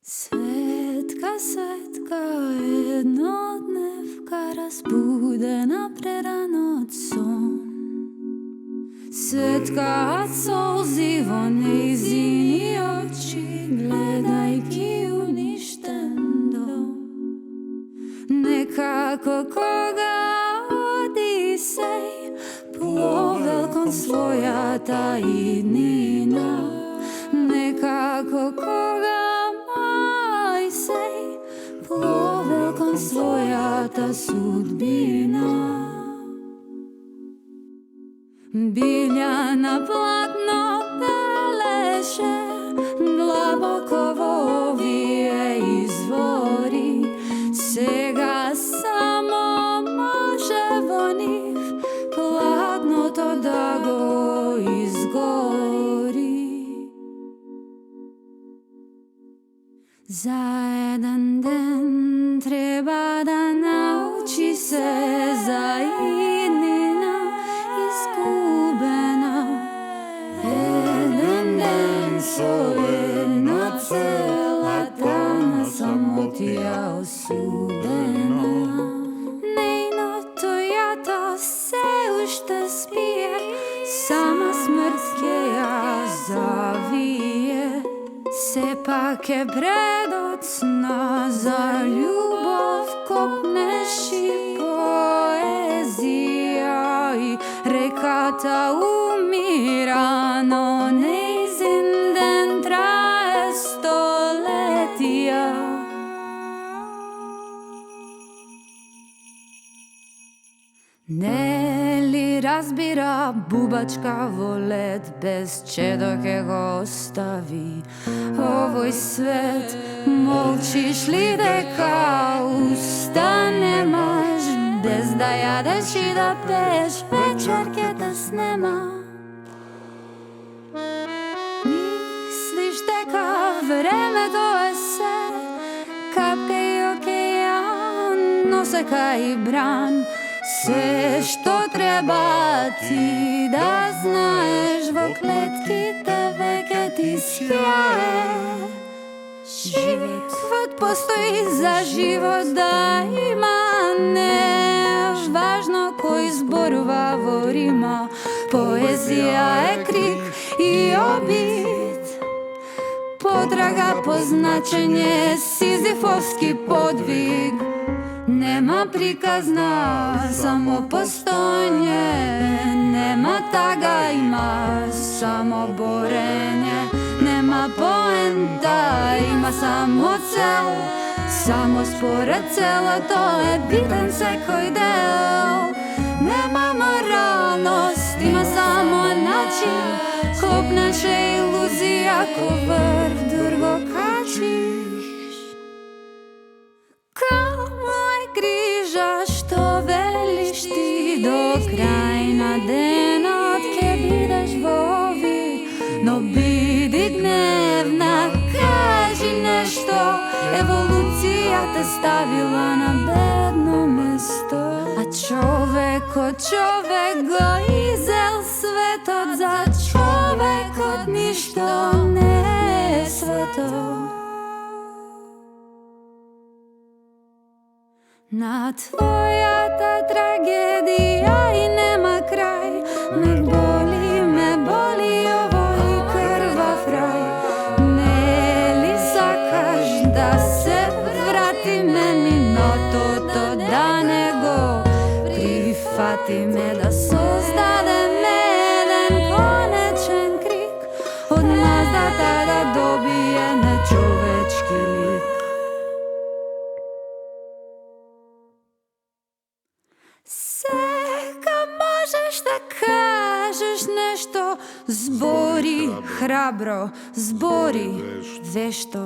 Светка, светка, еднодневка, разбудена прерано од сон. Светка од солзи во нејзини очи, гледајќи уништен дом. Некако кога Одисеј пловел кон својата иднина, некако кога Мојсеј пловел кон својата судбина. Билја на платно пелеше длабоко во овие извори, сега само може во нив платното да го изгори. За еден ден треба да научи се за иднина изгубена. Еден ден со една целата на самотија осудена. Нејното јато се уште спие, сама смрт ќе ја завие. Сепак е предоцна за љубов, копнеш и поезија и реката умира, но нејзин ден трае столетија. Нели разбира бубачка во лед, без чедо ке го остави овој свет? Молчиш ли дека уста немаш, без да јадеш и да пееш, вечер ке те снема? Мислиш дека времето е се, капка и океан, носека и бран. Се што треба ти да знаеш, во клетките веќе ти сјае. Живот постои за живот да има, не е важно кој зборува во рима. Поезија е крик и обид, потрага по значење, сизифовски подвиг. Нема приказна, само постојање, нема тага, има само борење. Нема поента, има само цел, само според целото е битен секој дел. Нема моралност, има само начин, копнеш е илузија, ко врв дур го качиш. Грижа што велиш ти, до крај на денот ке бидеш во ови, но биди гневна, кажи нешто, еволуција те ставила на бедно место. А човекот го изел светот, за човекот ништо не е свето. На твојата трагедија и нема крај, ме боли овој крвав рај. Нели сакаш да се вратиме минатото, да не го прифатиме, да создадеме еден конечен крик, од маздата да добие нечовечки лик. Сега можеш да кажеш нешто, збори храбро, збори вешто.